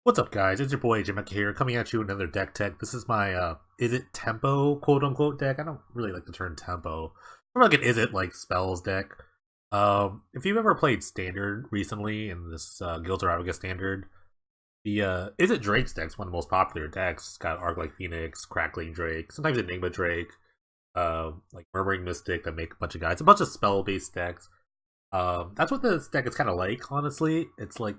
What's up, guys? It's your boy Jim here, coming at you with another deck tech. This is my Izzet tempo quote unquote deck. I don't really like the term tempo. More like an Izzet like spells deck. If you've ever played Standard recently in this Guild Arabica Standard, the Izzet Drake's deck's one of the most popular decks. It's got Arc-like Phoenix, Crackling Drake, sometimes Enigma Drake, like Murmuring Mystic that make a bunch of guys. A bunch of spell-based decks. That's what this deck is kind of like, honestly. It's like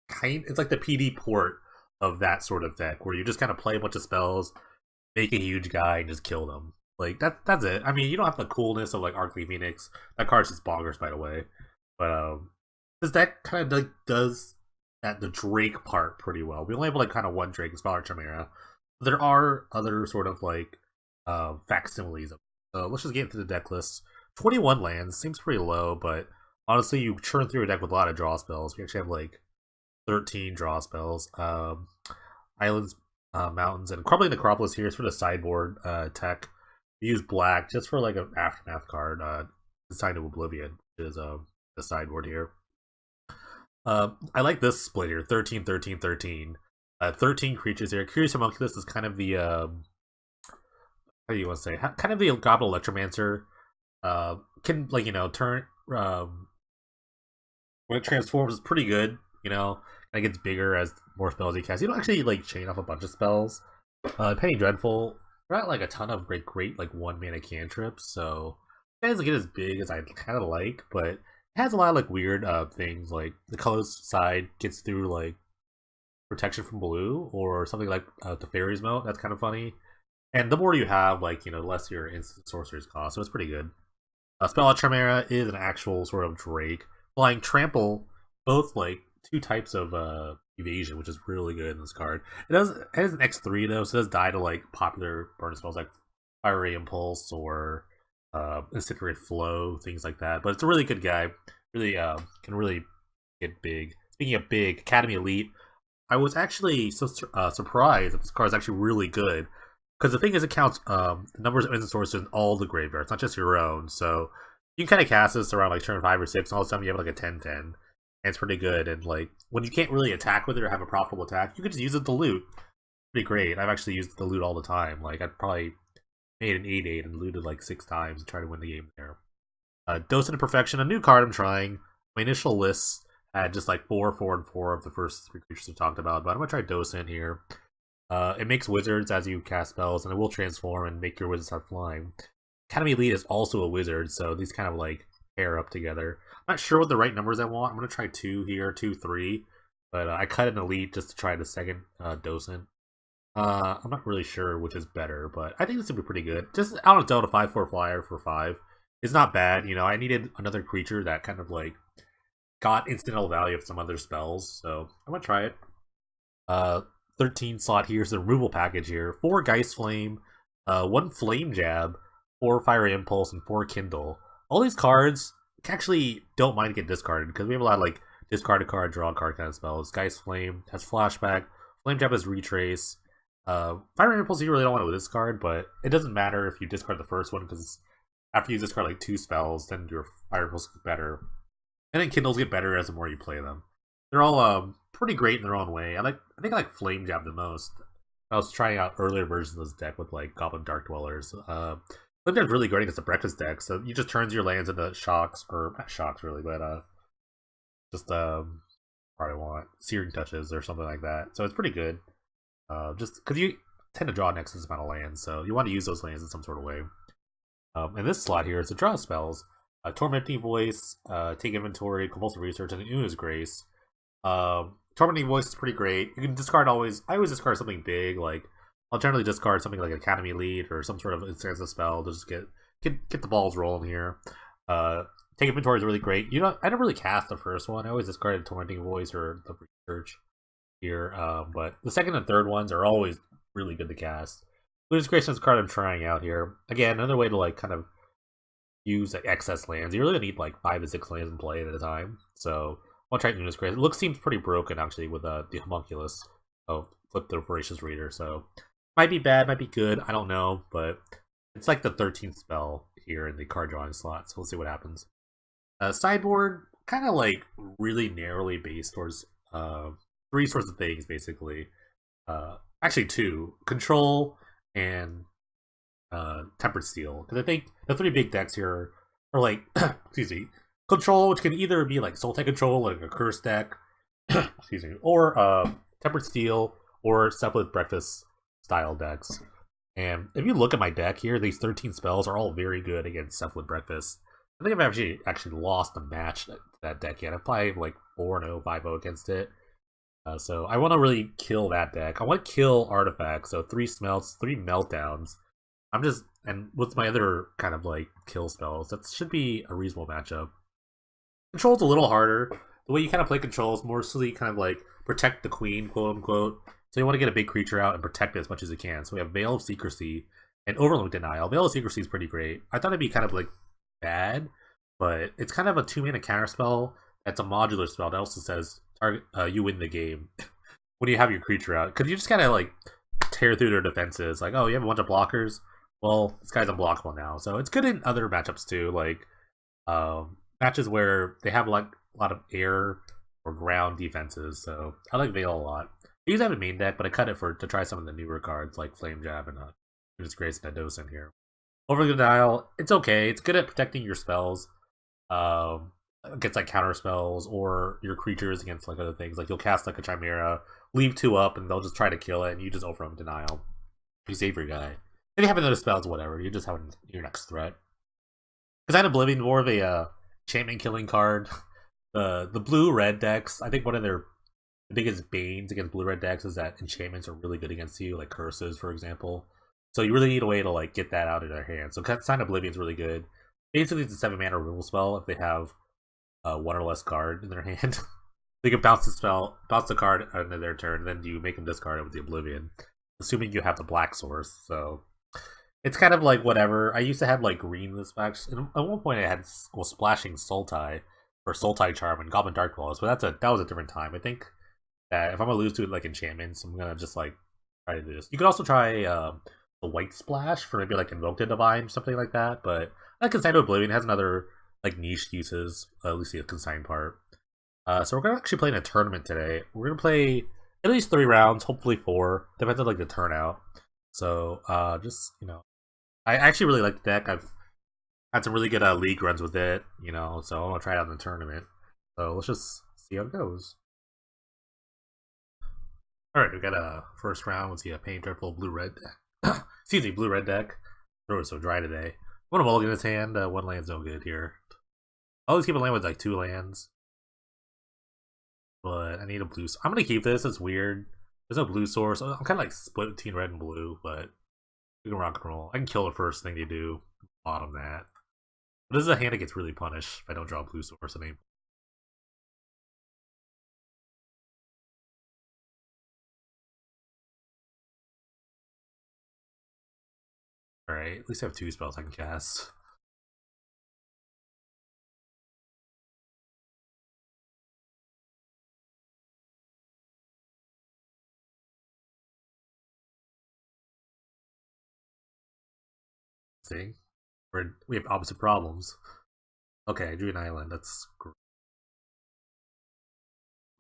the PD port of that sort of deck, where you just kind of play a bunch of spells, make a huge guy, and just kill them. Like that's it. I mean, you don't have the coolness of like Arcley Phoenix. That card's just bonkers, by the way. But this deck kind of like does the Drake part pretty well. We only have like kind of one Drake, Scholar Chimera. There are other sort of like facsimiles of it. So let's just get into the deck list. 21 lands seems pretty low, but honestly, you churn through a deck with a lot of draw spells. We actually have like 13 draw spells. Islands, mountains, and Crumbling Necropolis here is for the sideboard tech. We use black just for like an aftermath card, Sign of Oblivion, which is the sideboard here. I like this split here, 13, 13, 13. 13 creatures here. Curious Homunculus is kind of the how do you want to say? Kind of the Goblin Electromancer. Can like turn when it transforms is pretty good. And it gets bigger as more spells you cast. You don't actually like chain off a bunch of spells. Penny Dreadful, not like a ton of great like 1 mana cantrips, so it doesn't get as big as I kind of like, but it has a lot of like weird things. Like the colors side gets through like protection from blue or something like the fairies moat. That's kind of funny. And the more you have, like the less your instant sorcerers cost, so it's pretty good. Spell Tremera is an actual sort of Drake. Flying Trample, both like two types of evasion, which is really good in this card. It has an X3 though, so it does die to like popular burn spells like Fiery Impulse or Incinerate Flow, things like that. But it's a really good guy. Really can really get big. Speaking of big, Academy Elite, I was actually so surprised that this card is actually really good. Because the thing is, it counts the numbers of instant sources in all the graveyards, not just your own. So you can kind of cast this around like turn 5 or 6, and all of a sudden you have like a 10-10. And it's pretty good. And like when you can't really attack with it or have a profitable attack, you can just use it to loot. Pretty great. I've actually used it to loot all the time. Like I've probably made an 8-8 and looted like 6 times and tried to win the game there. Dose into Perfection, a new card I'm trying. My initial list had just like 4, 4, and 4 of the first 3 creatures I've talked about, but I'm gonna try Docent here. It makes wizards as you cast spells, and it will transform and make your wizards start flying. Academy Elite is also a wizard, so these kind of like pair up together. I'm not sure what the right numbers I want. I'm going to try 2 here, 2, 3. But I cut an Elite just to try the second Docent. I'm not really sure which is better, but I think this would be pretty good. Just out of Delta 5/4 flyer for 5. It's not bad. I needed another creature that kind of like got incidental value of some other spells, so I'm going to try it. 13 slot here's the removal package here. 4 Geist Flame, 1 Flame Jab, 4 Fire Impulse, and 4 Kindle. All these cards actually don't mind get discarded because we have a lot of like discard a card, draw a card kind of spells. Geist Flame has Flashback, Flame Jab has Retrace. Fire Impulse you really don't want it with this card, but it doesn't matter if you discard the first one because after you discard like 2 spells, then your Fire Impulse gets better. And then Kindles get better as the more you play them. They're all pretty great in their own way. I think I like Flame Jab the most. I was trying out earlier versions of this deck with like Goblin Dark Dwellers. Flame Jab's really great against the Breakfast deck, so you just turns your lands into shocks, or not shocks really, but just probably want Searing Touches or something like that. So it's pretty good. Just because you tend to draw next to this amount of lands, so you want to use those lands in some sort of way. And this slot here is the draw spells. Tormenting Voice, Take Inventory, Compulsive Research, and Una's Grace. Tormenting Voice is pretty great. You can discard always. I always discard something big. Like I'll generally discard something like Academy Elite or some sort of instanza spell to just get the balls rolling here. Take Inventory is really great. I don't really cast the first one. I always discarded Tormenting Voice or the Research here. But the second and third ones are always really good to cast. Luna's Grace is a card I'm trying out here. Again, another way to like kind of use like excess lands. You really need like 5 to 6 lands in play at a time. So I'll try Luna's Grace. It seems pretty broken actually with the Homunculus. Oh, flip the Voracious Reader. So might be bad, might be good. I don't know, but it's like the 13th spell here in the card drawing slot. So we'll see what happens. Sideboard kind of like really narrowly based towards three sorts of things basically. Actually, two: control and tempered steel. Because I think the three big decks here are like, excuse me, control, which can either be like soul type control, like a curse deck, excuse me, or tempered steel, or stuff with breakfast style decks. And if you look at my deck here, these 13 spells are all very good against stuff with breakfast. I think I've actually lost a match that deck yet. I've played like 4-0, 5-0 against it. So I want to really kill that deck. I want to kill artifacts. So 3 smelts, 3 meltdowns. I'm just, and with my other kind of like kill spells, that should be a reasonable matchup. Control's a little harder. The way you kind of play control is mostly kind of like protect the queen, quote unquote. So you want to get a big creature out and protect it as much as you can. So we have Veil of Secrecy and Overlook Denial. Veil of Secrecy is pretty great. I thought it'd be kind of like bad, but it's kind of a 2-mana counter spell. That's a modular spell that also says target you win the game when you have your creature out. Because you just kind of like tear through their defenses. Like, oh, you have a bunch of blockers. Well, this guy's unblockable now. So it's good in other matchups too, like matches where they have like a lot of air or ground defenses. So I like Veil a lot. I use that in main deck, but I cut it to try some of the newer cards like Flame Jab and Goodness Grace and Adosin here. Over the Dial, it's okay. It's good at protecting your spells against like counter spells or your creatures against like other things. Like you'll cast like a Chimera, leave 2 up, and they'll just try to kill it, and you just overwhelm Denial. You save your guy. Then you have another spells, whatever. You just have your next threat. Because I had Oblivion more of a enchantment killing card. The blue red decks, I think one of their biggest banes against blue red decks is that enchantments are really good against you, like curses, for example. So you really need a way to like get that out of their hand. So Sign Oblivion is really good. Basically, it's a 7-mana removal spell if they have one or less card in their hand. They can bounce the card under their turn, then you make them discard it with the Oblivion, assuming you have the black source. So it's kind of like whatever. I used to have like green this fact. At one point, I had splashing Sultai or Sultai Charm and Goblin Dark Dwellers, but that was a different time. I think that if I'm gonna lose to like enchantments, I'm gonna just like try to do this. You could also try the White Splash for maybe like Invoke the Divine or something like that. But like Consigned Oblivion has another like niche uses, at least the consigned part. So we're gonna actually play in a tournament today. We're gonna play at least 3 rounds, hopefully 4. Depends on like the turnout. So just I actually really like the deck. I've had some really good league runs with it, so I want to try it out in the tournament. So let's just see how it goes. Alright, we got a first round with the Pain Dreadful blue-red deck. Excuse me, blue-red deck. Throw it so dry today. One mulligan in his hand, 1 land's no good here. I always keep a land with like 2 lands. But I need a blue. I'm gonna keep this, it's weird. There's no blue source. I'm kind of like split between red and blue, but we can rock and roll. I can kill the first thing they do. Bottom that. But this is a hand that gets really punished if I don't draw a blue source. Alright, at least I have 2 spells I can cast. See? We have opposite problems. Okay, I drew an island. That's great.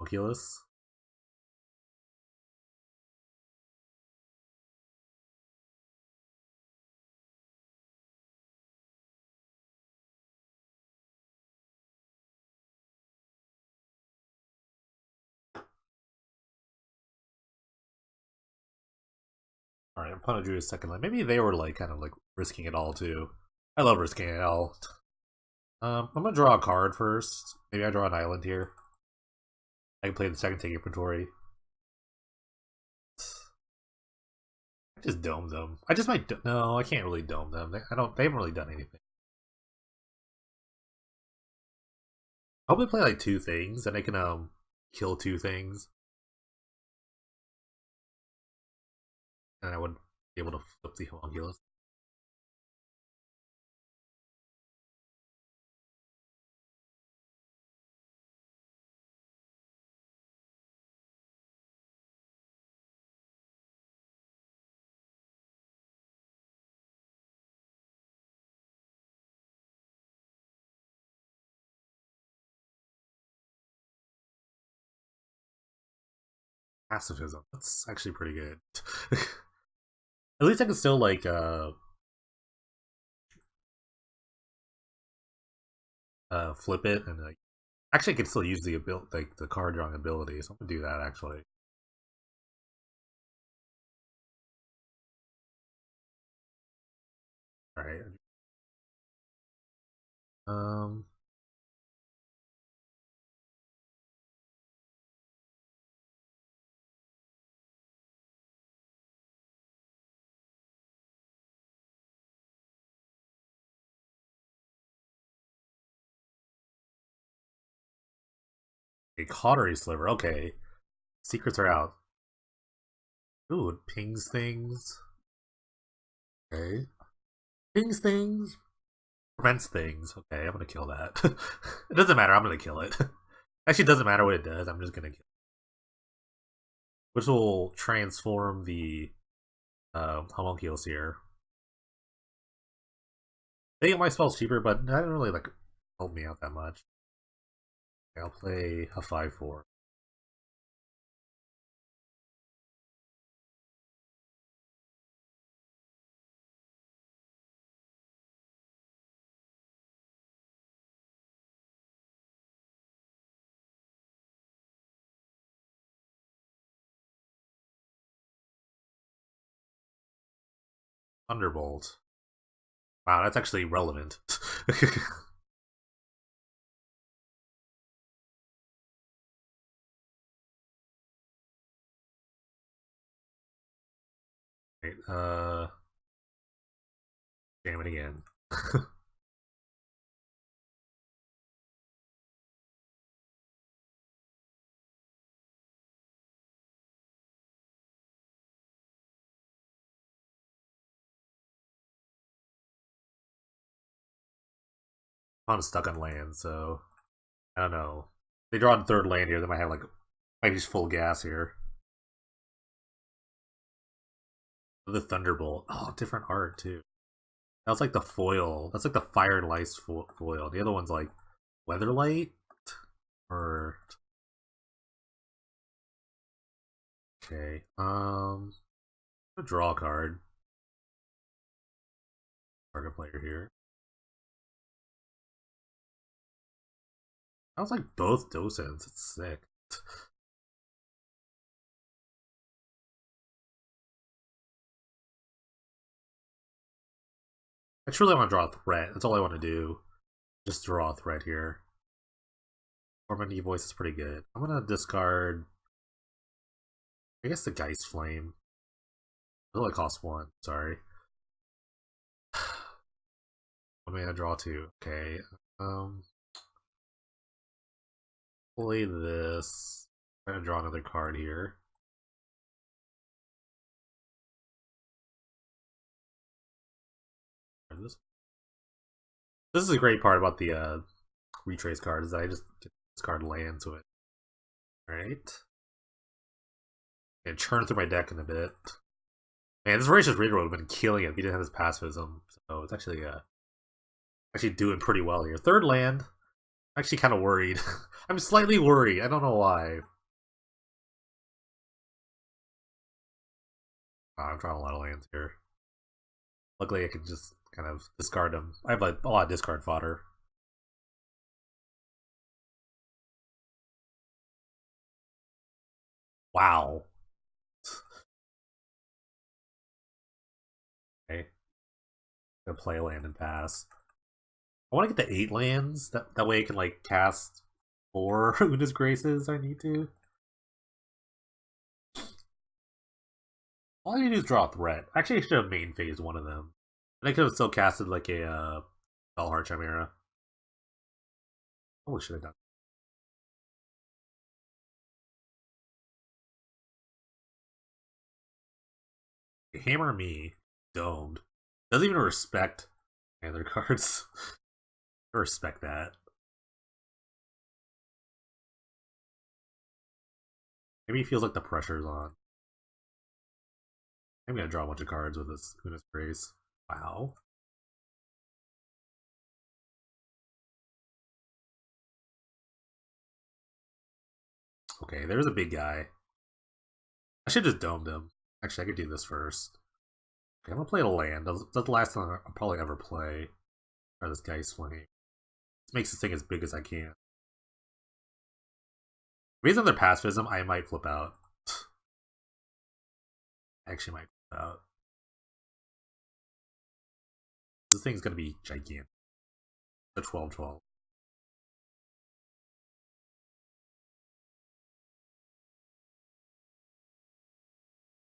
Oculus. Alright, I'm gonna drew a second land. Maybe they were like kind of like risking it all too. I love risking it all. I'm gonna draw a card first. Maybe I draw an island here. I can play the second take inventory. I just dome them. I just might. No, I can't really dome them. They haven't really done anything. I hope they play like 2 things and they can kill 2 things, and I would be able to flip the homunculus. Pacifism. That's actually pretty good. At least I can still like flip it and like actually I can still use the ability like the card drawing ability, so I'm gonna do that actually. Alright. Um a cautery sliver, okay. Secrets are out. Ooh, it pings things. Okay. Pings things. Prevents things. Okay, I'm gonna kill that. It doesn't matter, I'm gonna kill it. Actually it doesn't matter what it does, I'm just gonna kill it. Which will transform the homunculus here. They get my spells cheaper, but that didn't really like help me out that much. Okay, I'll play a 5/4. Thunderbolt. Wow, that's actually relevant. Right, jam it again. I'm stuck on land, so I don't know. They draw on third land here. They might have like might be just full gas here. The Thunderbolt. Oh, different art too. That's like the foil. That's like the Fire and Ice foil. The other one's like Weatherlight or okay. I'll draw a card. Target player here. Sounds like both docents. It's sick. I truly want to draw a threat. That's all I want to do. Just draw a threat here. Normandy voice is pretty good. I'm gonna discard. I guess the Geist Flame. It only costs one. Sorry. I'm gonna draw two. Okay. Um. Play this. I'm gonna draw another card here. This is a great part about the retrace card is that I just get this card land to it. Alright. And churn through my deck in a bit. Man, this Voracious Reader would have been killing it if he didn't have his pacifism. So it's actually doing pretty well here. Third land. I'm actually kind of worried. I'm slightly worried. I don't know why. I'm drawing a lot of lands here. Luckily, I can just kind of discard them. I have like a lot of discard fodder. Wow. Okay. Gonna play a land and pass. I want to get the 8 lands. That way I can like cast 4 Una's Graces I need to. All I need to do is draw a threat. Actually, I should have main phase one of them. And I could have still casted like a Bellheart Chimera. Probably should have done. Hammer me, domed. Doesn't even respect other cards. I respect that. Maybe he feels like the pressure's on. I'm gonna draw a bunch of cards with this Una's Grace. Wow. Okay, there's a big guy. I should just domed him. Actually, I could do this first. Okay, I'm gonna play a land. That's the last time I'll probably ever play. Try this Geist Flame. This makes this thing as big as I can. Based on their pacifism, I might flip out. I actually might flip out. This thing's gonna be gigantic. The 12-12.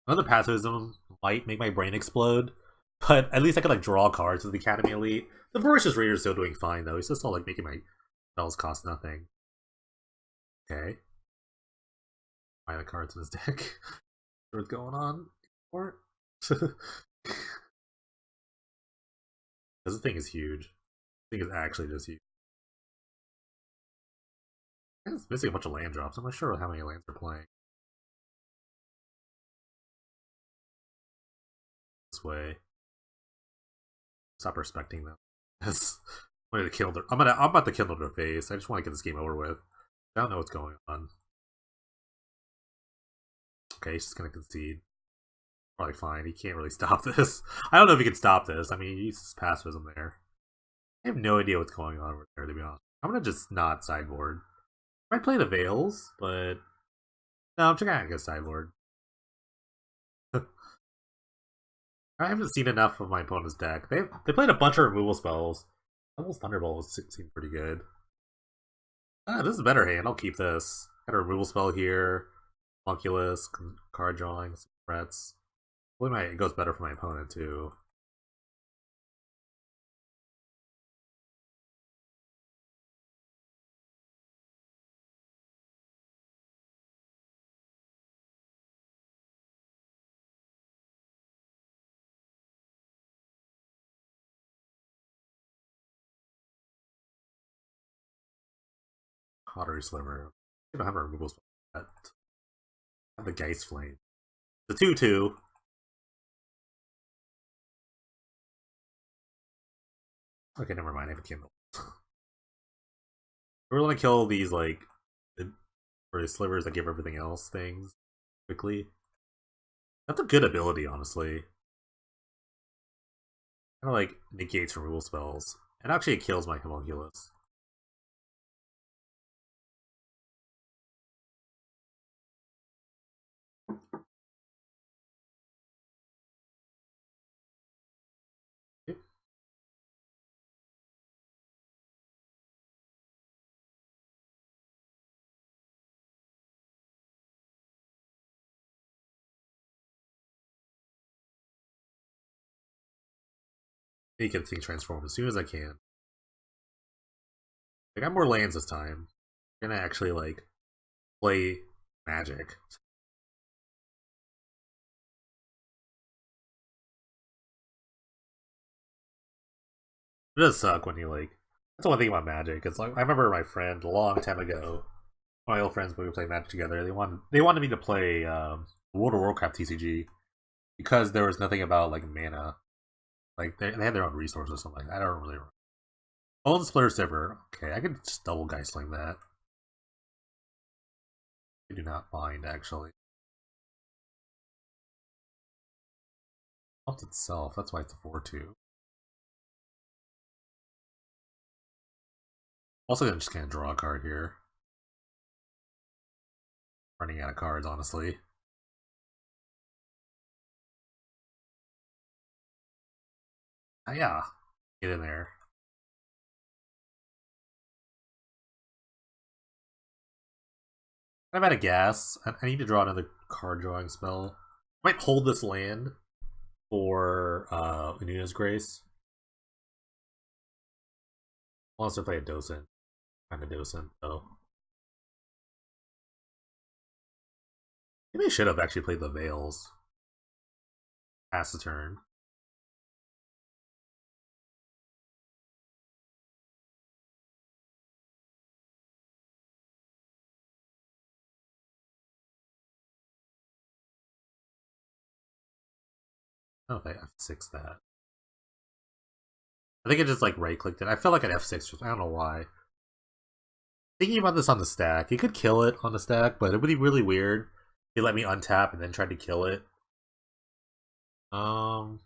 Another pacifism might make my brain explode, but at least I could like draw cards with the Academy Elite. The Voracious Raider's still doing fine though. He's just all like making my spells cost nothing. Okay. Buy the cards in his deck. What's going on? Because this thing is huge. This thing is actually just huge. It's missing a bunch of land drops. I'm not sure how many lands they're playing. This way. Stop respecting them. I'm gonna kill their. I'm about to kill them to their face. I just want to get this game over with. I don't know what's going on. Okay, he's just gonna concede. Probably fine. He can't really stop this. I don't know if he can stop this. I mean, he uses pacifism there. I have no idea what's going on over there, to be honest. I'm gonna just not sideboard. I might play the Veils, but no, I'm just gonna get sideboard. I haven't seen enough of my opponent's deck. They played a bunch of removal spells. Almost Thunderbolt seemed pretty good. Ah, this is a better hand. I'll keep this. Got a removal spell here. Homunculus, card drawing, some threats. Hopefully it goes better for my opponent too. Pottery Sliver. I don't have a removal spell yet. I have the Geist Flame. The 2-2. Okay, never mind. I have a Kindle. We're gonna kill these like or the slivers that give everything else things quickly. That's a good ability, honestly. Kind of like negates removal spells. And actually it kills my homunculus. Make everything transform as soon as I can. I got more lands this time. I'm gonna actually like play Magic. It does suck when you like. That's the one thing about Magic. It's like I remember my friend a long time ago. My old friends when we played Magic together. They wanted me to play World of Warcraft TCG because there was nothing about like mana. Like they had their own resources or something. I don't really remember. Own Splitter Silver. Okay, I could just double Geist Flame that. I do not mind actually. Helped itself. That's why it's a 4-2. Also gonna just kind of draw a card here. Running out of cards, honestly. Yeah, get in there. I'm out of gas. I need to draw another card drawing spell. I might hold this land for Anuna's Grace. I'll also play a Docent. Kind of Docent, though. Maybe I should have actually played the Veils. Pass the turn. I don't know if I F6 that. I think I just like right clicked it. I felt like an F6. I don't know why. Thinking about this on the stack, you could kill it on the stack, but it would be really weird He let me untap and then tried to kill it. Wow.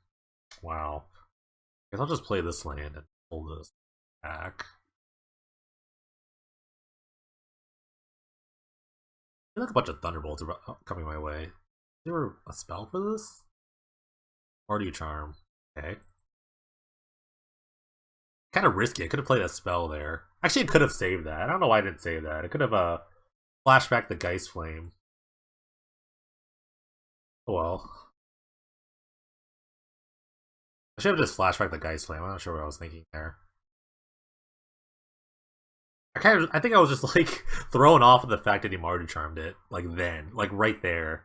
Guess I'll just play this land and pull this back. I feel like a bunch of thunderbolts are coming my way. Is there a spell for this? Or do you charm? Okay. Kind of risky. I could have played a spell there. Actually, I could have saved that. I don't know why I didn't save that. I could have flashback the Geist Flame. Oh well. I should have just flashback the Geist Flame. I'm not sure what I was thinking there. I think I was just like thrown off of the fact that he Mardu charmed it. Like then, like right there.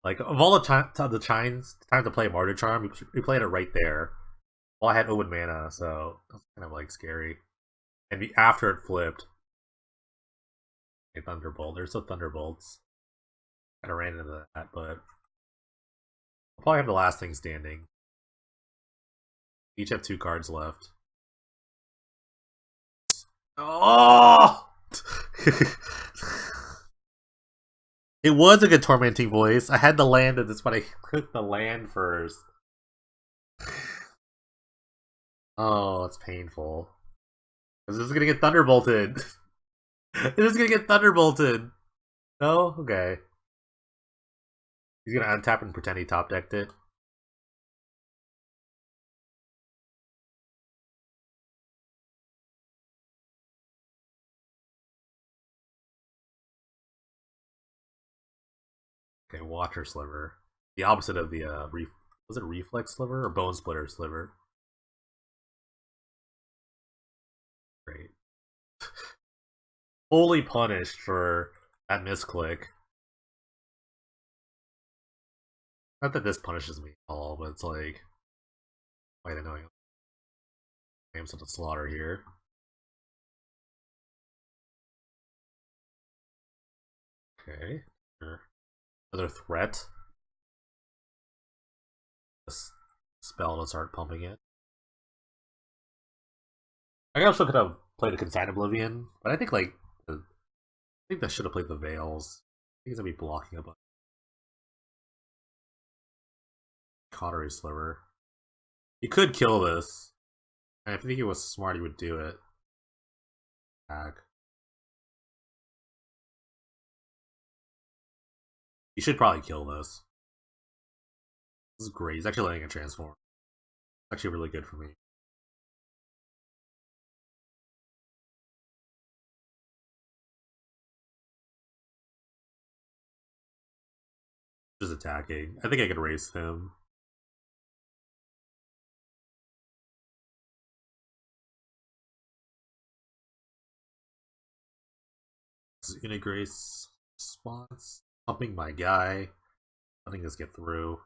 Like of all the time to play Mardu charm, we played it right there. Well, I had Owen mana, so it was kind of like scary. And after it flipped, a Thunderbolt. There's still Thunderbolts. Kind of ran into that, but I'll probably have the last thing standing. Each have 2 cards left. Oh! It was a good tormenting voice. I had the land at this, but I clicked the land first. Oh, it's painful. This is gonna get thunderbolted. It is gonna get thunderbolted. No? Okay. He's gonna untap and pretend he top decked it. Okay, Water Sliver. The opposite of the was it Reflex Sliver or Bone Splitter Sliver? Great. Fully punished for that misclick. Not that this punishes me at all, but it's like quite annoying. I am such a slaughter here. Okay. Sure. Another threat. This spell to start pumping it. I also could have played a Consign Oblivion, but I think like I think I should have played the Veils. I think he's gonna be blocking a bunch. Cautery Sliver. He could kill this. And if I think he was smart, he would do it. Back. He should probably kill this. This is great. He's actually letting it transform. It's actually really good for me. Just attacking. I think I could race him. This is Integrace spots. Pumping my guy. Letting this get through.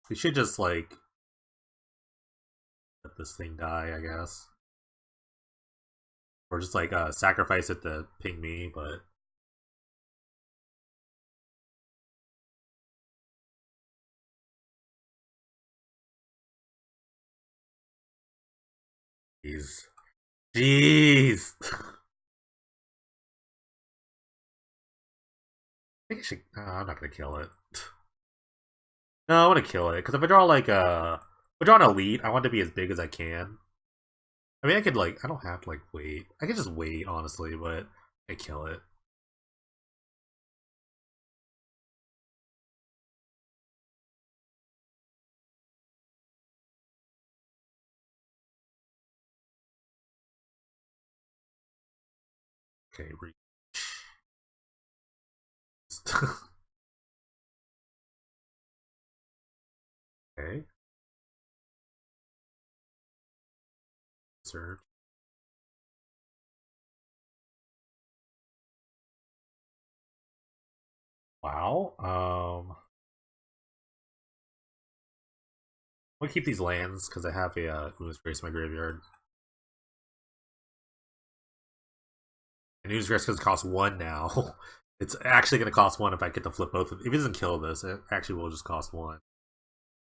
We should just like let this thing die, I guess. Or just like sacrifice it to ping me, but jeez. Jeez. I think I should. I'm not gonna kill it. No, I want to kill it because if I draw like if I draw an elite, I want to be as big as I can. I mean, I could like I don't have to like wait. I could just wait honestly, but I kill it. Okay, reach. Okay. Search. Wow. I'm gonna keep these lands because I have a Moon's Grace in my graveyard. And Moon's Grace costs 1 now. It's actually gonna cost 1 if I get to flip both. If it doesn't kill this, it actually will just cost 1.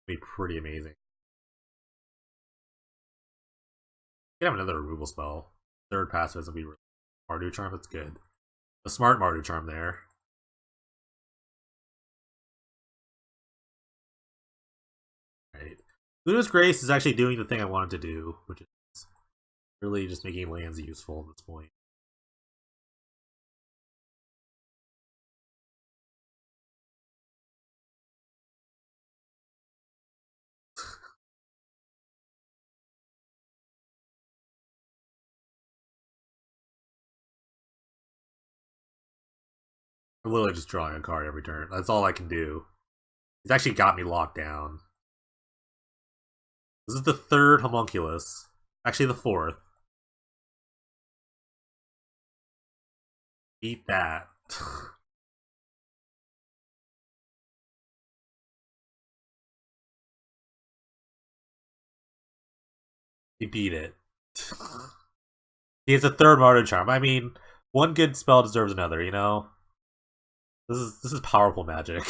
It'd be pretty amazing. You can have another removal spell. Third passive is gonna be Mardu Charm, that's good. A smart Mardu Charm there. Right. Luna's Grace is actually doing the thing I wanted to do, which is really just making lands useful at this point. I'm literally just drawing a card every turn. That's all I can do. He's actually got me locked down. This is the third homunculus. Actually, the fourth. Beat that. He beat it. He has a third Martyr Charm. I mean, one good spell deserves another, you know? This is powerful magic.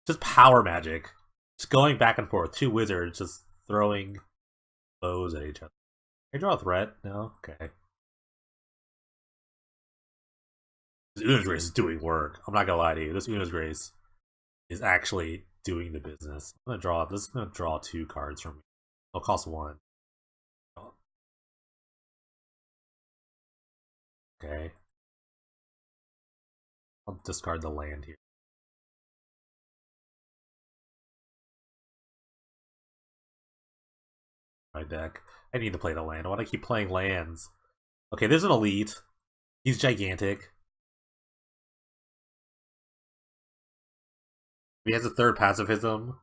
Just power magic. Just going back and forth. Two wizards just throwing bows at each other. Can I draw a threat? No? Okay. This Una's Grace is doing work. I'm not gonna lie to you. This Una's Grace is actually doing the business. I'm gonna draw this is gonna draw two cards from me. It'll cost one. Okay. I'll discard the land here. My deck. I need to play the land. I want to keep playing lands. Okay, there's an elite. He's gigantic. He has a third pacifism.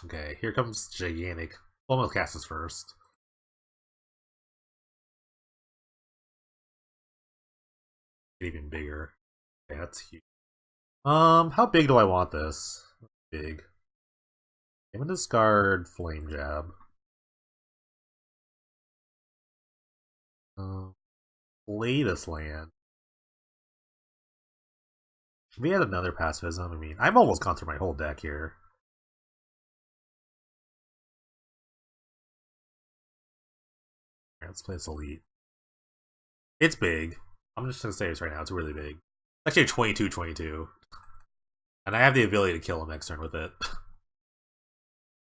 Okay, here comes gigantic. Almost cast this first. Even bigger. Okay, that's huge. How big do I want this? Big. I'm gonna discard Flame Jab. Play this land. We had another pacifism. I mean, I've almost gone through my whole deck here. Right, let's play this elite. It's big. I'm just gonna say this right now. It's really big. Actually, 22-22. And I have the ability to kill him next turn with it. With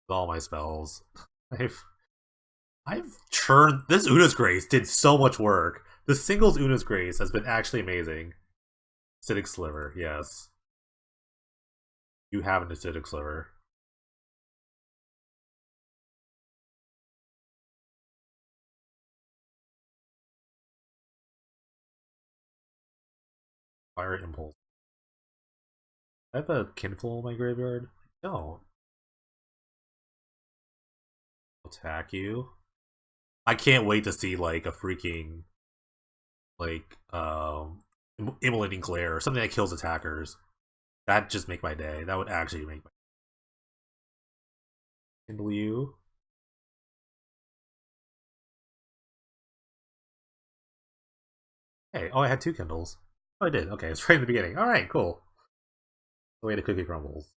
all my spells. I've churned this Una's Grace did so much work. The singles Una's Grace has been actually amazing. Acidic Sliver, yes. You have an Acidic Sliver. Fire Impulse. I have a Kinful in my graveyard? No. Attack you. I can't wait to see like a freaking like immolating glare or something that kills attackers. That'd just make my day. That would actually make my Kindle you. Hey, oh I had two Kindles. Oh I did. Okay, it's right in the beginning. Alright, cool. The way the cookie crumbles.